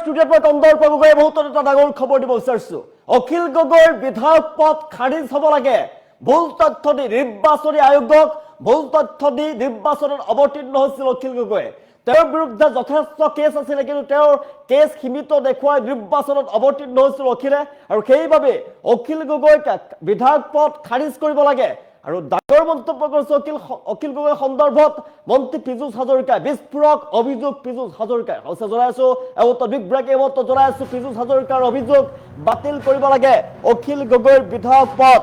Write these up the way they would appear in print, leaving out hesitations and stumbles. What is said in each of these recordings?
ষ্টুডিঅ'ত মই কন্দৰ্প গগৈয়ে বহুতত এটা ডাঙৰ খবৰ দিব বিচাৰিছো। অখিল গগৈৰ বিধায়ক পদ খাৰিজ হ'ব লাগে। ভুল তথ্য দি নিৰ্বাচনী আয়োগক ভুল তথ্য দি নিৰ্বাচনত অৱতীৰ্ণ হৈছিল অখিল গগৈ। তেওঁৰ বিৰুদ্ধে যথেষ্ট কেছ আছিলে, কিন্তু তেওঁৰ কেছ সীমিত দেখুৱাই নিৰ্বাচনত অৱতীৰ্ণ হৈছিল অখিলে, আৰু সেইবাবে অখিল গগৈক বিধায়ক পদ খাৰিজ কৰিব লাগে। আৰু ডাঙৰ মন্তব্য কৰিছে অখিল গগৈ সন্দৰ্ভত মন্ত্ৰী পীযুষ হাজৰিকাই। বিস্ফোৰক অভিযোগ পীযুষ হাজৰিকাই। হৈছে জনাই আছো এইমাত্ৰ বিগ ব্ৰেক, এইমাত্ৰ জনাই আছো পীযুষ হাজৰিকাৰ অভিযোগ বাতিল কৰিব লাগে অখিল গগৈৰ বিধায়ক পদ।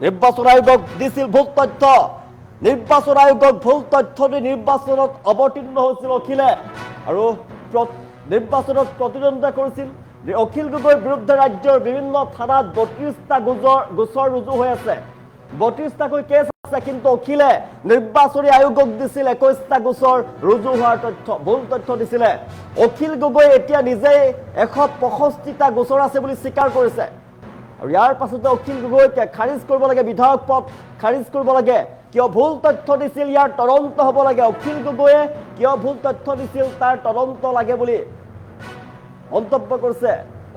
নিৰ্বাচন আয়োগক দিছিল ভুল তথ্য, নিৰ্বাচন আয়োগক ভুল তথ্য দি নিৰ্বাচনত অৱতীৰ্ণ হৈছিল অখিলে, আৰু নিৰ্বাচনত প্ৰতিদ্বন্দ্বিতা কৰিছিল। অখিল গগৈৰ বিৰুদ্ধে ৰাজ্যৰ বিভিন্ন থানাত 32টা গোচৰ ৰুজু হৈ আছে, 32টাকৈ কেছ আছে, কিন্তু অখিলে নিৰ্বাচনী আয়োগক দিছিল 21টা গোচৰ ৰুজু হোৱাৰ তথ্য, ভুল তথ্য দিছিলে। অখিল গগৈ এতিয়া নিজেই 165টা গোচৰ আছে বুলি স্বীকাৰ কৰিছে, আৰু ইয়াৰ পাছতে অখিল গগৈক খাৰিজ কৰিব লাগে, বিধায়ক পদ খাৰিজ কৰিব লাগে। কিয় ভুল তথ্য দিছিল ইয়াৰ তদন্ত হ'ব লাগে। অখিল গগৈয়ে কিয় ভুল তথ্য দিছিল তাৰ তদন্ত লাগে বুলি মন্তব্য কৰিছে।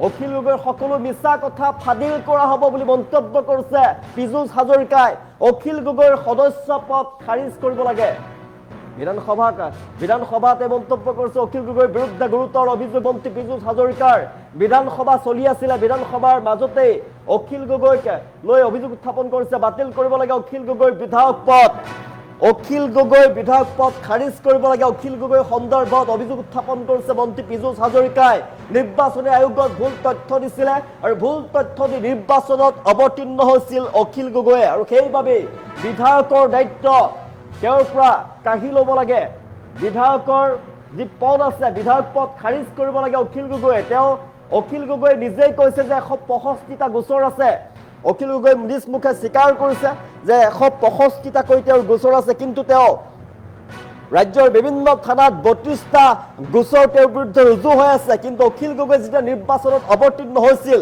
অখিল গগৈৰ সকলো মিছা কথা ফাদিল কৰা হ'ব বুলি মন্তব্য কৰিছে পীযুষ হাজৰিকাই। অখিল গগৈৰ সদস্য পদ খাৰিজ কৰিব লাগে। বিধানসভাত এই মন্তব্য কৰিছে অখিল গগৈৰ বিৰুদ্ধে গুৰুতৰ অভিযোগ মন্ত্ৰী পীযুষ হাজৰিকাৰ। বিধানসভা চলি আছিলে, বিধানসভাৰ মাজতেই অখিল গগৈক লৈ অভিযোগ উত্থাপন কৰিছে, বাতিল কৰিব লাগে অখিল গগৈৰ বিধায়ক পদ। অখিল গগৈৰ বিধায়ক পদ খাৰিজ কৰিব লাগে। অখিল গগৈৰ সন্দৰ্ভত অভিযোগ উত্থাপন কৰিছে মন্ত্ৰী পীযুষ হাজৰিকাই। নিৰ্বাচনী আয়োগক ভুল তথ্য দিছিলে, আৰু ভুল তথ্য দি নিৰ্বাচনত অৱতীৰ্ণ হৈছিল অখিল গগৈয়ে, আৰু সেইবাবেই বিধায়কৰ দায়িত্ব তেওঁৰ পৰা কাঢ়ি ল'ব লাগে। বিধায়কৰ যি পদ আছে, বিধায়ক পদ খাৰিজ কৰিব লাগে অখিল গগৈয়ে। অখিল গগৈয়ে নিজেই কৈছে যে 165টা গোচৰ আছে। অখিল গগৈ নিজ মুখে স্বীকাৰ কৰিছে যে 165টাকৈ তেওঁৰ গোচৰ আছে, কিন্তু তেওঁ ৰাজ্যৰ বিভিন্ন থানাত 32টা গোচৰ তেওঁৰ বিৰুদ্ধে ৰুজু হৈ আছে। কিন্তু অখিল গগৈ যেতিয়া নিৰ্বাচনত অৱতীৰ্ণ হৈছিল,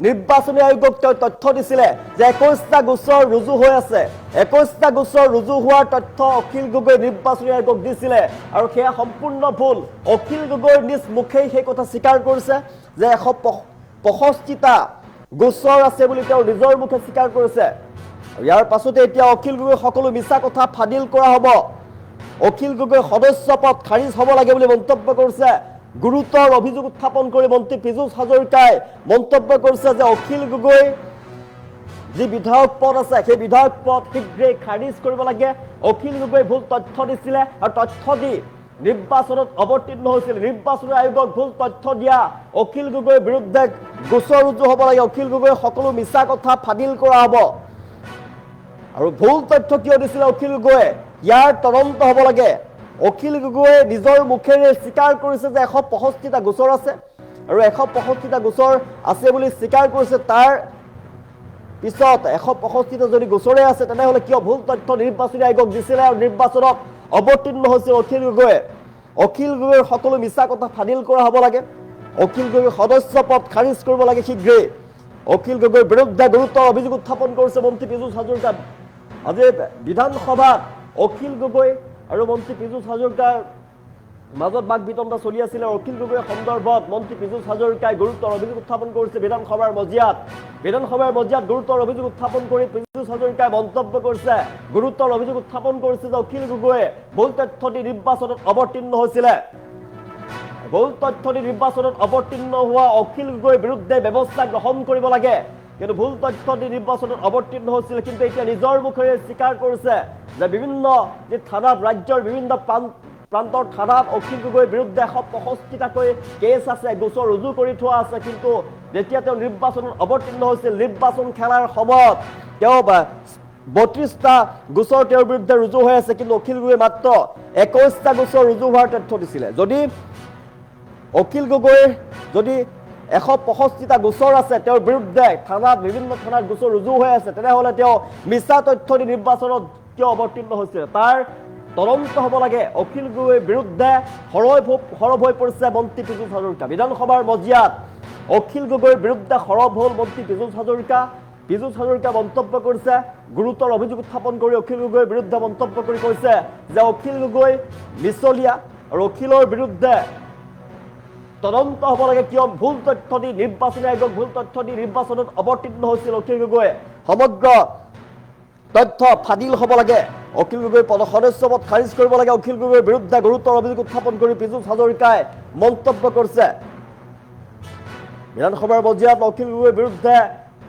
নিৰ্বাচনী আয়োগক তেওঁ তথ্য দিছিলে যে 21টা গোচৰ ৰুজু হৈ আছে। 21টা গোচৰ ৰুজু হোৱাৰ তথ্য অখিল গগৈ নিৰ্বাচনী আয়োগক দিছিলে, আৰু সেয়া সম্পূৰ্ণ ভুল। অখিল গগৈ নিজ মুখেই সেই কথা স্বীকাৰ কৰিছে যে 165টা গোচৰ আছে বুলি তেওঁ নিজৰ মুখে স্বীকাৰ কৰিছে। ইয়াৰ পাছতে এতিয়া অখিল গগৈ সকলো মিছা কথা ফাদিল কৰা হ'ব। অখিল গগৈ সদস্য পদ খাৰিজ হ'ব লাগে বুলি মন্তব্য কৰিছে। গুৰুতৰ অভিযোগ উত্থাপন কৰি মন্ত্ৰী পীযুষ হাজৰিকাই মন্তব্য কৰিছে যে অখিল গগৈ যি বিধায়ক পদ আছে, সেই বিধায়ক পদ শীঘ্ৰেই খাৰিজ কৰিব লাগে। অখিল গগৈ ভুল তথ্য দিছিলে, আৰু তথ্য দি নিৰ্বাচনত অৱতীৰ্ণ হৈছিল। নিৰ্বাচনী আয়োগক ভুল তথ্য দিয়া অখিল গগৈৰ বিৰুদ্ধে গোচৰ ৰুজু হ'ব লাগে। অখিল গগৈৰ সকলো মিছা কথা ফাদিল কৰা হ'ব, আৰু ভুল তথ্য কিয় দিছিলে অখিল গগৈয়ে ইয়াৰ তদন্ত হ'ব লাগে। অখিল গগৈয়ে নিজৰ মুখেৰে স্বীকাৰ কৰিছে যে 165টা গোচৰ আছে, আৰু 165টা গোচৰ আছে বুলি স্বীকাৰ কৰিছে। তাৰ পিছত 165টা যদি গোচৰে আছে, তেনেহ'লে কিয় ভুল তথ্য নিৰ্বাচনী আয়োগক দিছিলে আৰু নিৰ্বাচনত অৱতীৰ্ণ হৈছিল অখিল গগৈয়ে। অখিল গগৈৰ সকলো মিছা কথা ফাদিল কৰা হ'ব লাগে। অখিল গগৈৰ সদস্য পদ খাৰিজ কৰিব লাগে শীঘ্ৰেই। অখিল গগৈৰ বিৰুদ্ধে গুৰুতৰ অভিযোগ উত্থাপন কৰিছে মন্ত্ৰী পীযুষ হাজৰিকাই। আজি বিধানসভাত অখিল গগৈ আৰু মন্ত্ৰী পীযুষ হাজৰিকাৰ মাজত বাক বিতণ্ডা চলি আছিলে। অখিল গগৈৰ সন্দৰ্ভত মন্ত্ৰী পীযুষ হাজৰিকাই গুৰুতৰ অভিযোগ উত্থাপন কৰিছে বিধানসভাৰ মজিয়াত গুৰুতৰ অভিযোগ উত্থাপন কৰি পীযুষ হাজৰিকাই মন্তব্য কৰিছে, গুৰুতৰ অভিযোগ উত্থাপন কৰিছে যে অখিল গগৈয়ে ভুল তথ্য দি নিৰ্বাচনত অৱতীৰ্ণ হৈছিলে। ভুল তথ্য দি নিৰ্বাচনত অৱতীৰ্ণ হোৱা অখিল গগৈৰ বিৰুদ্ধে ব্যৱস্থা গ্ৰহণ কৰিব লাগে। কিন্তু ভুল তথ্য দি নিৰ্বাচনত অৱতীৰ্ণ হৈছিল, কিন্তু এতিয়া নিজৰ মুখেৰে স্বীকাৰ কৰিছে যে বিভিন্ন যি থানাত, ৰাজ্যৰ বিভিন্ন প্ৰান্তৰ থানাত অখিল গগৈৰ বিৰুদ্ধে 165টাকৈ কেছ আছে, গোচৰ ৰুজু কৰি থোৱা আছে। কিন্তু যেতিয়া তেওঁ নিৰ্বাচনত অৱতীৰ্ণ হৈছিল, নিৰ্বাচন খেলাৰ সময়ত তেওঁ 32টা গোচৰ তেওঁৰ বিৰুদ্ধে ৰুজু হৈ আছে, কিন্তু অখিল গগৈয়ে মাত্ৰ 21টা গোচৰ ৰুজু হোৱাৰ তথ্য দিছিলে। যদি অখিল গগৈৰ 165টা গোচৰ আছে তেওঁৰ বিৰুদ্ধে, বিভিন্ন থানাত গোচৰ ৰুজু হৈ আছে, তেনেহ'লে তেওঁ মিছা তথ্য দি নিৰ্বাচনত কিয় অৱতীৰ্ণ হৈছিল তাৰ তদন্ত হ'ব লাগে। অখিল গগৈৰ বিৰুদ্ধে সৰব হৈ পৰিছে মন্ত্ৰী পীযুষ হাজৰিকা। বিধানসভাৰ মজিয়াত অখিল গগৈৰ বিৰুদ্ধে সৰব হ'ল মন্ত্ৰী পীযুষ হাজৰিকা। পীযুষ হাজৰিকা মন্তব্য কৰিছে, গুৰুতৰ অভিযোগ উত্থাপন কৰি অখিল গগৈৰ বিৰুদ্ধে মন্তব্য কৰি কৈছে যে অখিল গগৈ মিছলীয়া, আৰু অখিলৰ বিৰুদ্ধে তদন্ত হ'ব লাগে কিয় ভুল তথ্য দি নিৰ্বাচনী আয়োগক ভুল তথ্য দি নিৰ্বাচনত অৱতীৰ্ণ হৈছিল অখিল গগৈয়ে সমগ্ৰ তথ্য ফাদিল হ'ব লাগে অখিল গগৈ সদস্য পদ খাৰিজ কৰিব লাগে অখিল গগৈৰ বিৰুদ্ধে গুৰুতৰ অভিযোগ উত্থাপন কৰি পীযুষ হাজৰিকাই মন্তব্য কৰিছে বিধানসভাৰ মজিয়াত অখিল গগৈৰ বিৰুদ্ধে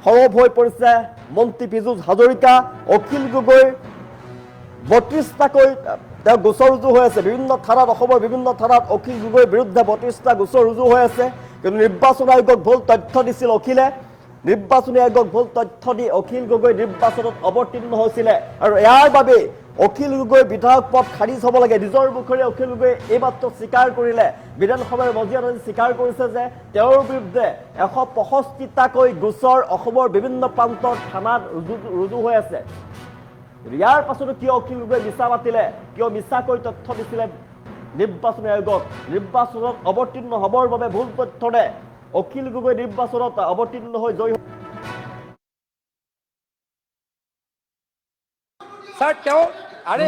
সৰব হৈ পৰিছে মন্ত্ৰী পীযুষ হাজৰিকা অখিল গগৈৰ 32টাকৈ তেওঁ গোচৰ ৰুজু হৈ আছে বিভিন্ন থানাত অসমৰ বিভিন্ন থানাত অখিল গগৈৰ বিৰুদ্ধে 32টা গোচৰ ৰুজু হৈ আছে কিন্তু নিৰ্বাচন আয়োগক ভুল তথ্য দিছিল অখিলে নিৰ্বাচনী আয়োগক ভুল তথ্য দি অখিল গগৈ নিৰ্বাচনত অৱতীৰ্ণ হৈছিলে আৰু ইয়াৰ বাবে অখিল গগৈ বিধায়ক পদ খাৰিজ হ'ব লাগে নিজৰ মুখেৰে অখিল গগৈ এইমাত্ৰ স্বীকাৰ কৰিলে বিধানসভাৰ মজিয়াত স্বীকাৰ কৰিছে যে তেওঁৰ বিৰুদ্ধে 165টাকৈ গোচৰ অসমৰ বিভিন্ন প্ৰান্তৰ থানাত ৰুজু হৈ আছে ইয়াৰ পাছতো কিয় অখিল গগৈ মিছা মাতিলে কিয় মিছাকৈ তথ্য দিছিলে নিৰ্বাচনী আয়োগক নিৰ্বাচনত অৱতীৰ্ণ হ'বৰ বাবে ভুল তথ্যৰে অখিল গগৈ নিৰ্বাচনত অৱতীৰ্ণ হৈ জয়ী স্যাৰ তেও আৰে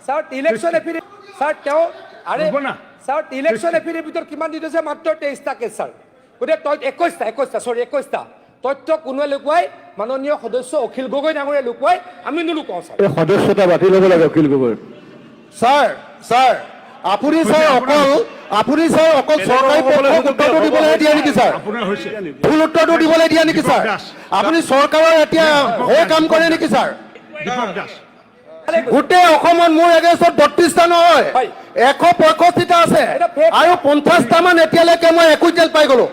স্যাৰ ইলেকশন এফিডেভিট স্যাৰ তেও আৰে স্যাৰ ইলেকশন এফিডেভিটৰ কিমান দি দিছে মাত্ৰ 23টা কেছ স্যাৰ গতিকে 21টা তথ্য কোনোৱে লুকুৱাই মাননীয় সদস্য অখিল গগৈ ডাঙৰীয়া লুকুৱাই আমি নুলুকাও স্যার এই সদস্যতা বাতিল হ'ব লাগে অখিল গগৈ স্যার আপুনি স্যার অকল চৰকাৰী পক্ষক উত্তৰটো দিবলৈ দিয়া নেকি স্যাৰ ভুল উত্তৰটো দিবলৈ দিয়া নেকি স্যাৰ আপুনি চৰকাৰৰ এতিয়া হৈ কাম কৰে নেকি স্যাৰ গোটেই অসমত মোৰ এগেইনষ্টত 32টা নহয় 165টা আছে আৰু 50টা মান এতিয়ালৈকে মই 21 জেল পাই গলো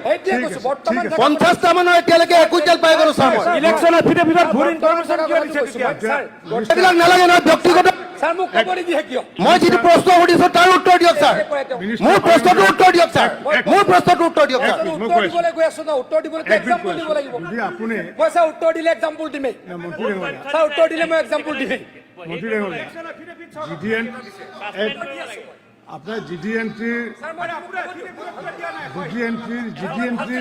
50টা মানৰ এতিয়ালৈকে 21 জেল পাই গলো স্যাৰ ইলেকশন এফিডেভিটত ভুল ইনফৰমেশন কিয় দিছে স্যাৰ এইবিলাক নালাগে নহয় ব্যক্তিগত স্যাৰ মোক ক'ব নিদিয়ে কিয় মই যিটো প্ৰশ্ন সুধিছো তাৰ উত্তৰ দিয়ক স্যাৰ মোৰ প্ৰশ্নটোৰ উত্তৰ দিয়ক স্যাৰ মোৰ প্ৰশ্নটোৰ উত্তৰ দিয়ক স্যাৰ উত্তৰ দিবলৈ গৈ আছো না উত্তৰ দিবলৈ এক্সাম্পল দিব লাগিব আপুনি মই স্যাৰ উত্তৰ দিলে এক্সাম্পল দিমেই স্যাৰ উত্তৰ দিলে মই এক্সাম্পল দিমেই আপনাৰ জিডিএনটিৰ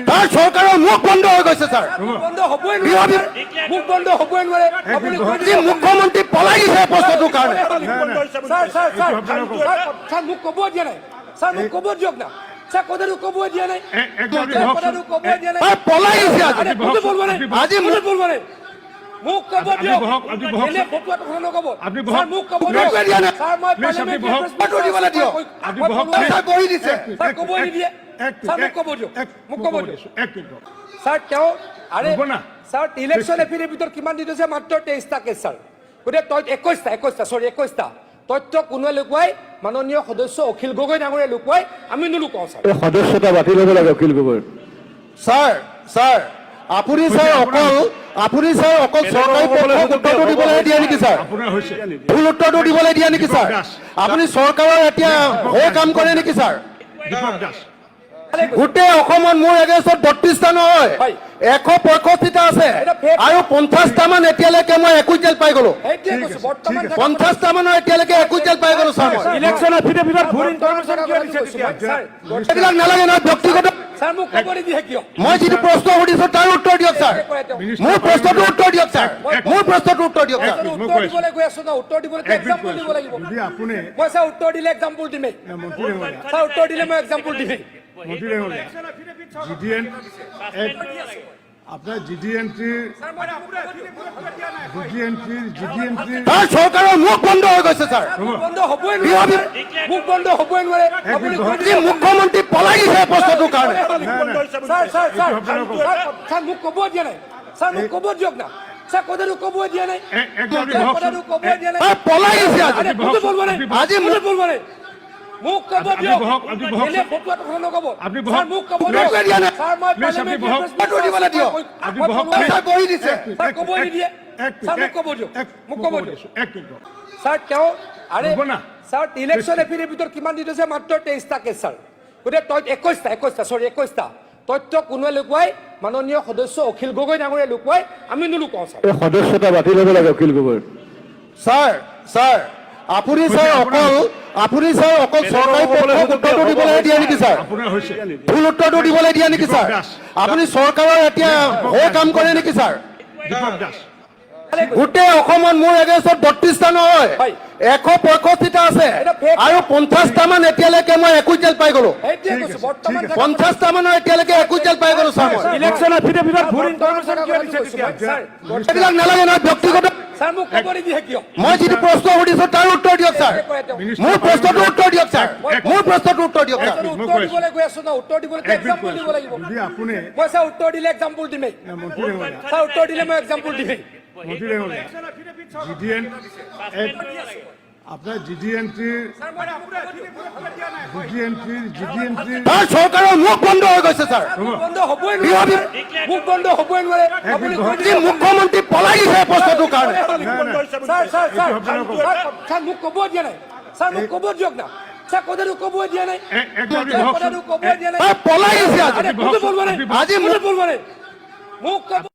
তাৰ চৰকাৰৰ মুখ বন্ধ হৈ গৈছে স্যাৰ বন্ধ হ'বই নোৱাৰে মুখ বন্ধ হ'বই নোৱাৰে আপুনি যি মুখ্যমন্ত্ৰী পলাই গৈছে প্ৰশ্নটোৰ কাৰণে স্যার মোক ক'ব দিয়া নাই স্যার মোক ক'ব দিয়ক না স্যার কথাটো ক'ব দিয়া নাই কথাটো ক'ব দিয়া নাই পলাই গৈছে আজি মোক বলব নাই মোক ক'ব দিয়ক এনে ফটোত কথা নক'ব স্যার মোক ক'ব দিয়ক স্যার মই ফটো দিবলৈ দিয়ক স্যাৰ বহি দিছে স্যাৰ ক'ব নিদিয়ে স্যাৰ মোক ক'ব দিয়ক স্যাৰ তেও আৰে স্যাৰ ইলেকশন এফিডেভিটৰ কিমান দি দিছে মাত্ৰ 23টা কেছ স্যাৰ গতিকে 21টা তথ্য কোনোৱে লুকুৱাই মাননীয় সদস্য অখিল গগৈ ডাঙৰীয়া লুকুৱাই আমি নুলুকাও স্যাৰ এই সদস্যতা বাতিল হ'ব লাগে অখিল গগৈ স্যাৰ আপুনি অকল চৰকাৰী পক্ষক উত্তৰটো দিবলৈ দিয়া নেকি স্যাৰ ভুল উত্তৰটো দিবলৈ দিয়া নেকি স্যাৰ আপুনি চৰকাৰৰ এতিয়া হৈ কাম কৰে নেকি স্যাৰ গোটেই অসমত মোৰ এগেইনষ্টত 32টা নহয় 165টা আছে আৰু 50টা মান এতিয়ালৈকে মই 21 জেল পাই গলো 50টা মানৰ এতিয়ালৈকে 21 জেল পাই গলো স্যাৰ ইলেকশন এফিডেভিটত ভুল ইনফৰমেশন কিয় দিছে স্যাৰ এইবিলাক নালাগে নহয় ব্যক্তিগত স্যাৰ মোক ক'ব নিদিয়ে কিয় মই যিটো প্ৰশ্ন সুধিছো তাৰ উত্তৰ দিয়ক স্যাৰ মোৰ প্ৰশ্নটোৰ উত্তৰ দিয়ক স্যাৰ মোৰ প্ৰশ্নটোৰ উত্তৰ দিয়ক স্যাৰ উত্তৰ দিবলৈ গৈ আছো না উত্তৰ দিবলৈ এক্সাম্পল দিব লাগিব আপুনি মই স্যাৰ উত্তৰ দিলে এক্সাম্পল দিমেই স্যাৰ উত্তৰ দিলে মই এক্সাম্পল দিমেই আপনাৰ জিডিএনটিৰ তাৰ চৰকাৰৰ মুখ বন্ধ হৈ গৈছে স্যাৰ বন্ধ হ'বই নোৱাৰে মুখ বন্ধ হ'বই নোৱাৰে আপুনি যি মুখ্যমন্ত্ৰী পলাই গৈছে প্ৰশ্নটোৰ কাৰণে স্যার মোক ক'ব দিয়া নাই স্যার মোক ক'ব দিয়ক না স্যার কথাটো ক'ব দিয়া নাই কথাটো ক'ব দিয়া নাই পলাই গৈছে আজি মোক বলব নাই মোক ক'ব দিয়ক এনে ফটোত কথা নক'ব স্যার মোক ক'ব দিয়ক স্যার মই ফটো দিবলৈ দিয়ক স্যাৰ বহি দিছে স্যাৰ ক'ব নিদিয়ে স্যাৰ মোক ক'ব দিয়ক স্যাৰ তেও আৰে স্যাৰ ইলেকশন এফিডেভিটৰ কিমান দি দিছে মাত্ৰ 23টা কেছ স্যাৰ গতিকে 21টা তথ্য কোনোৱে লুকুৱাই মাননীয় সদস্য অখিল গগৈ ডাঙৰীয়া লুকুৱাই আমি নুলুকাও স্যাৰ এই সদস্যতা বাতিল হ'ব লাগে অখিল গগৈ স্যাৰ আপুনি অকল চৰকাৰী পক্ষক উত্তৰটো দিবলৈ দিয়া নেকি স্যাৰ ভুল উত্তৰটো দিবলৈ দিয়া নেকি স্যাৰ আপুনি চৰকাৰৰ এতিয়া হৈ কাম কৰে নেকি স্যাৰ গোটেই অসমত মোৰ এগেইনষ্টত 32টা নহয় হয়। 165টা আছে এটা fake। আৰু 50টা মান এতিয়ালৈকে মই 21 জেল পাই গলো সেইটোৱে কৈছো বৰ্তমান 50টা মানৰ এতিয়ালৈকে 21 জেল পাই গলো ছাৰ মই ইলেকশ্যন এফিডেভিটত ভুল ইনফৰমেশ্যন কিয় দিছে তেতিয়া ছাৰ এইবিলাক নালাগে নহয় ব্যক্তিগত ছাৰ মোক ক'ব নিদিয়ে কিয় মই যিটো প্ৰশ্ন সুধিছো তাৰ উত্তৰ দিয়ক ছাৰ মোৰ প্ৰশ্নটোৰ উত্তৰ দিয়ক ছাৰ মোৰ প্ৰশ্নটোৰ উত্তৰ দিয়ক ছাৰ উত্তৰ দিবলৈ গৈ আছো ন উত্তৰ দিবলৈ এক্সাম্পল দিব লাগিব যদি আপুনি মই ছাৰ উত্তৰ দিলে এক্সাম্পল দিমেই মন্ত্ৰী ডাঙৰীয়া ছাৰ উত্তৰ দিলে মই এক্সাম্পল দিমেই মন্ত্ৰী ডাঙৰীয়া GDN আপোনাৰ GDNটিৰ তাৰ চৰকাৰৰ মুখ বন্ধ হৈ গৈছে ছাৰ বন্ধ হ'বই নোৱাৰে মুখ বন্ধ হ'বই নোৱাৰে আপুনি কৈ যি মুখ্যমন্ত্ৰী পলাই দিছে এই প্ৰশ্নটোৰ কাৰণে ছাৰ মোক ক'ব দিয়া নাই ছাৰ মোক ক'ব দিয়ক না ছাৰ কথাটো ক'ব দিয়া নাই কথাটো ক'ব দিয়া নাই তাৰ পলাই দিছে আজি আৰে বলবো না আজি বলবো না মুখ ক'ব